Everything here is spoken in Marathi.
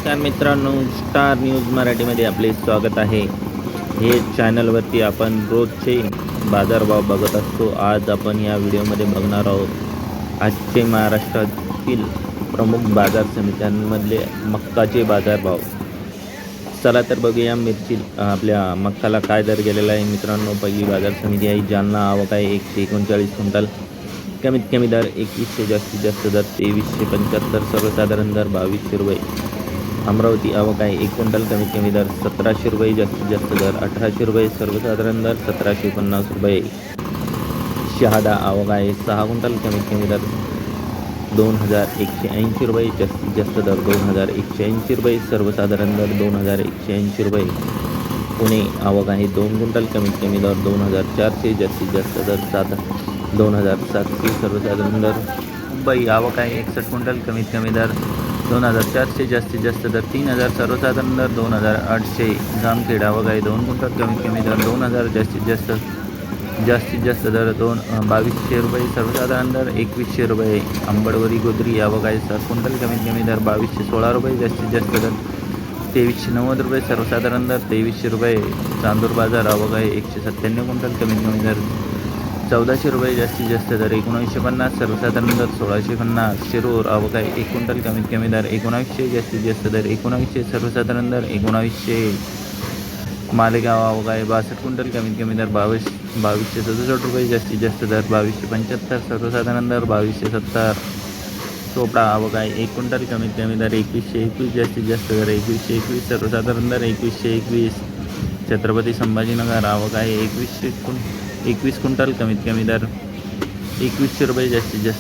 नमस्कार मित्रांनो, स्टार न्यूज मराठीमध्ये आपले स्वागत आहे. हे चॅनलवरती आपण रोजचे बाजारभाव बघत असतो. आज आपण या व्हिडिओमध्ये बघणार आहोत आजचे महाराष्ट्रातील प्रमुख बाजार समित्यांमधले मक्काचे बाजारभाव. चला तर बघूया मिरची आपल्या मक्काला काय दर गेलेला आहे. मित्रांनो, पहिली बाजार समिती आहे जालना. आवक आहे 139 क्विंटल. कमीत कमी दर 2100, जास्तीत जास्त दर 2375, सर्वसाधारण दर 2200 रुपये. अमरावती आवक आहे 1 क्विंटल. कमीत कमी दर 1700 रुपये, जास्तीत जास्त दर 1800 रुपये, सर्वसाधारण दर 1750 रुपये. शहादा आवक आहे 6 क्विंटल. कमीत कमी दर 2180 रुपये, जास्तीत जास्त दर 2180 रुपये, सर्वसाधारण दर 2180 रुपये. पुणे आवक आहे 2 क्विंटल. कमीत कमी दर 2400, जास्तीत जास्त दर 2700, सर्वसाधारण दर. मुंबई आवक आहे 61 क्विंटल. कमीत कमी दर 2400, जास्तीत जास्त दर 3000, सर्वसाधारण दर 2800. जामखेड आवक आहे 2 क्विंटल. कमीत कमी दर 2000, जास्तीत जास्त दर 2200 रुपये, सर्वसाधारण दर 2100 रुपये. आंबडवरी गोद्री आवक आहे 7 क्विंटल. कमीत कमी दर 2216 रुपये, जास्तीत जास्त दर 2390 रुपये, सर्वसाधारण दर 2300 रुपये. चांदूर बाजार आवक आहे 197 क्विंटल. कमीत कमी दर 1400 रुपये, जास्तीत जास्त दर 1950, सर्वसाधारण दर 1650. शिरूर आवक आहे 1 क्विंटल. कमीत कमी दर 1900, जास्तीत जास्त दर 1900, सर्वसाधारण दर 1900. मालेगाव आवक आहे 62 क्विंटल. कमीत कमी दर 2267 रुपये, जास्तीत जास्त दर 2275, सर्वसाधारण दर 2270. चोपडा आवक आहे 1 क्विंटल. कमीत कमी दर 2121, जास्तीत जास्त दर 2121, सर्वसाधारण दर 2121. छत्रपती संभाजीनगर आवक आहे 21 क्विंटल. कमीत कमी दर 2100 रुपये, जास्तीत जास्त